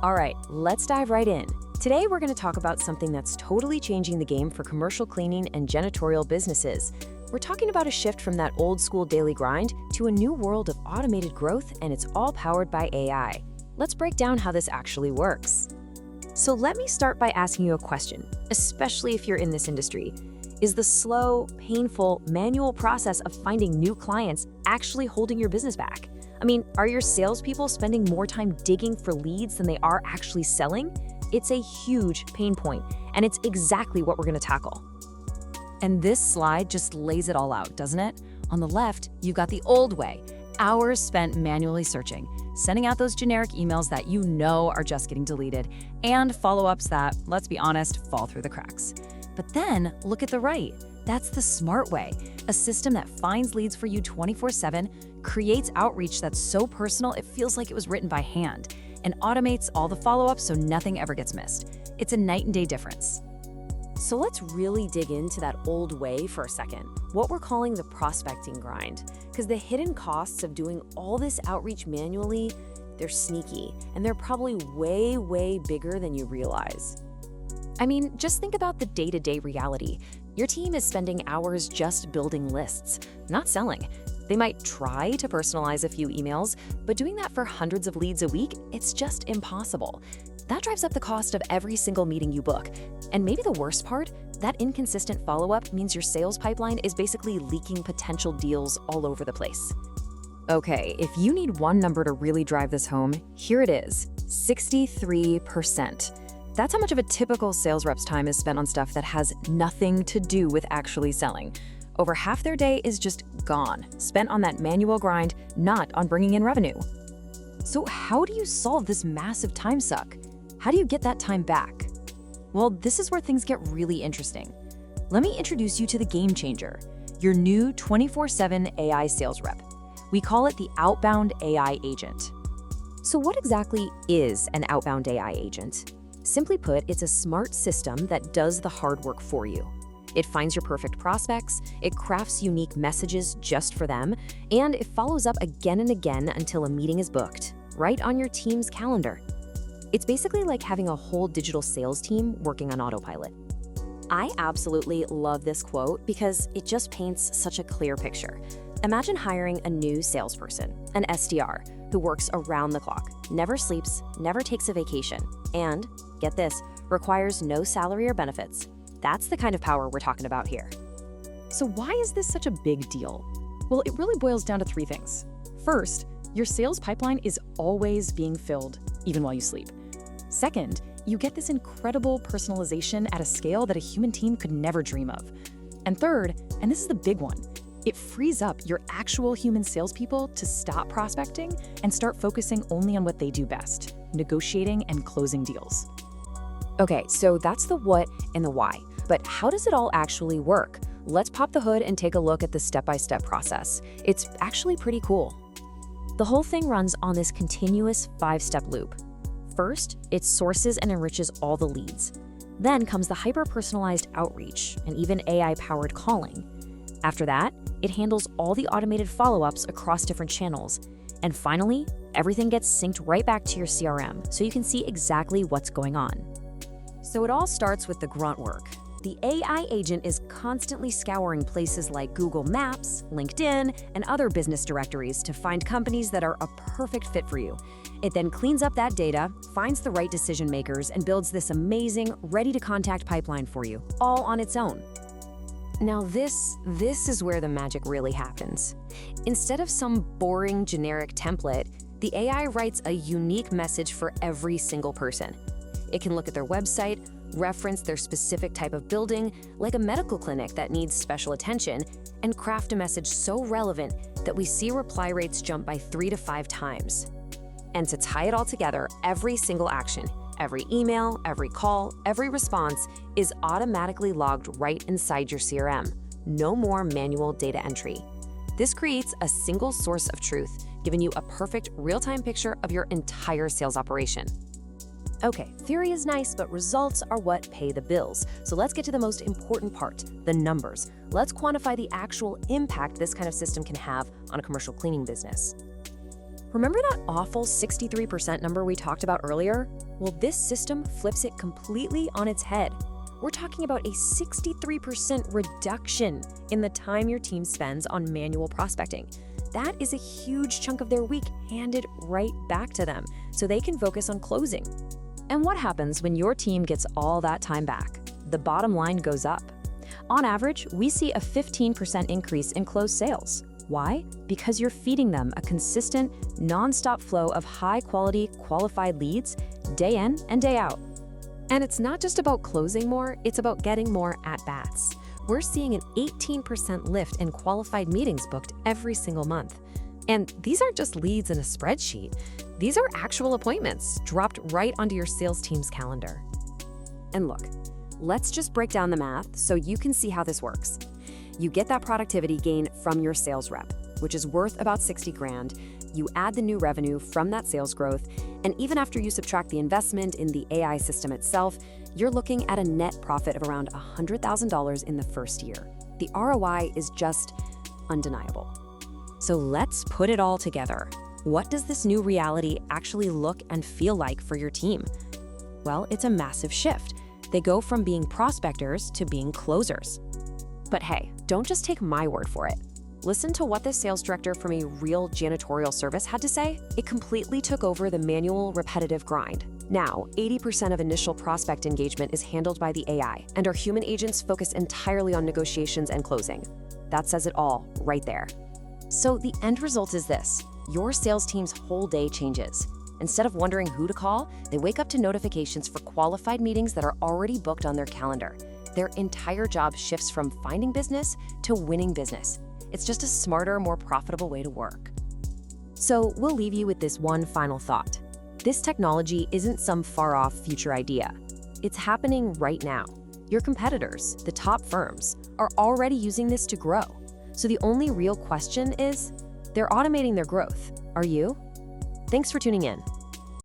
All right, let's dive right in. Today, we're going to talk about something that's totally changing the game for commercial cleaning and janitorial businesses. We're talking about a shift from that old school daily grind to a new world of automated growth, and it's all powered by AI. Let's break down how this actually works. So let me start by asking you a question, especially if you're in this industry. Is the slow, painful, manual process of finding new clients actually holding your business back? I mean, are your salespeople spending more time digging for leads than they are actually selling? It's a huge pain point, and it's exactly what we're going to tackle. And this slide just lays it all out, doesn't it? On the left, you've got the old way, hours spent manually searching, sending out those generic emails that you know are just getting deleted, and follow-ups that, let's be honest, fall through the cracks. But then, look at the right. That's the smart way, a system that finds leads for you 24/7, creates outreach that's so personal it feels like it was written by hand, and automates all the follow-ups so nothing ever gets missed. It's a night and day difference. So let's really dig into that old way for a second, what we're calling the prospecting grind, because the hidden costs of doing all this outreach manually, they're sneaky, and they're probably way, way bigger than you realize. I mean, just think about the day-to-day reality. Your team is spending hours just building lists, not selling. They might try to personalize a few emails, but doing that for hundreds of leads a week, it's just impossible. That drives up the cost of every single meeting you book. And maybe the worst part, that inconsistent follow-up means your sales pipeline is basically leaking potential deals all over the place. Okay, if you need one number to really drive this home, here it is, 63%. That's how much of a typical sales rep's time is spent on stuff that has nothing to do with actually selling. Over half their day is just gone, spent on that manual grind, not on bringing in revenue. So how do you solve this massive time suck? How do you get that time back? Well, this is where things get really interesting. Let me introduce you to the game changer, your new 24/7 AI sales rep. We call it the Outbound AI Agent. So what exactly is an Outbound AI Agent? Simply put, it's a smart system that does the hard work for you. It finds your perfect prospects, it crafts unique messages just for them, and it follows up again and again until a meeting is booked, right on your team's calendar. It's basically like having a whole digital sales team working on autopilot. I absolutely love this quote because it just paints such a clear picture. Imagine hiring a new salesperson, an SDR, who works around the clock, never sleeps, never takes a vacation, and, get this, requires no salary or benefits. That's the kind of power we're talking about here. So why is this such a big deal? Well, it really boils down to three things. First, your sales pipeline is always being filled, even while you sleep. Second, you get this incredible personalization at a scale that a human team could never dream of. And third, and this is the big one, it frees up your actual human salespeople to stop prospecting and start focusing only on what they do best, negotiating and closing deals. Okay, so that's the what and the why. But how does it all actually work? Let's pop the hood and take a look at the step-by-step process. It's actually pretty cool. The whole thing runs on this continuous 5-step loop. First, it sources and enriches all the leads. Then comes the hyper-personalized outreach and even AI-powered calling. After that, it handles all the automated follow-ups across different channels. And finally, everything gets synced right back to your CRM so you can see exactly what's going on. So it all starts with the grunt work. The AI agent is constantly scouring places like Google Maps, LinkedIn, and other business directories to find companies that are a perfect fit for you. It then cleans up that data, finds the right decision makers, and builds this amazing, ready-to-contact pipeline for you, all on its own. Now this is where the magic really happens. Instead of some boring generic template, the AI writes a unique message for every single person. It can look at their website, reference their specific type of building, like a medical clinic that needs special attention, and craft a message so relevant that we see reply rates jump by 3 to 5 times. And to tie it all together, every single action, every email, every call, every response is automatically logged right inside your CRM. No more manual data entry. This creates a single source of truth, giving you a perfect real-time picture of your entire sales operation. Okay, theory is nice, but results are what pay the bills. So let's get to the most important part, the numbers. Let's quantify the actual impact this kind of system can have on a commercial cleaning business. Remember that awful 63% number we talked about earlier? Well, this system flips it completely on its head. We're talking about a 63% reduction in the time your team spends on manual prospecting. That is a huge chunk of their week handed right back to them so they can focus on closing. And what happens when your team gets all that time back? The bottom line goes up. On average, we see a 15% increase in closed sales. Why? Because you're feeding them a consistent, non-stop flow of high-quality, qualified leads day in and day out. And it's not just about closing more, it's about getting more at-bats. We're seeing an 18% lift in qualified meetings booked every single month. And these aren't just leads in a spreadsheet. These are actual appointments dropped right onto your sales team's calendar. And look, let's just break down the math so you can see how this works. You get that productivity gain from your sales rep, which is worth about 60 grand. You add the new revenue from that sales growth, and even after you subtract the investment in the AI system itself, you're looking at a net profit of around $100,000 in the first year. The ROI is just undeniable. So let's put it all together. What does this new reality actually look and feel like for your team? Well, it's a massive shift. They go from being prospectors to being closers. But hey, don't just take my word for it. Listen to what this sales director from a real janitorial service had to say. It completely took over the manual, repetitive grind. Now, 80% of initial prospect engagement is handled by the AI, and our human agents focus entirely on negotiations and closing. That says it all right there. So the end result is this. Your sales team's whole day changes. Instead of wondering who to call, they wake up to notifications for qualified meetings that are already booked on their calendar. Their entire job shifts from finding business to winning business. It's just a smarter, more profitable way to work. So we'll leave you with this one final thought. This technology isn't some far-off future idea. It's happening right now. Your competitors, the top firms, are already using this to grow. So the only real question is, they're automating their growth. Are you? Thanks for tuning in.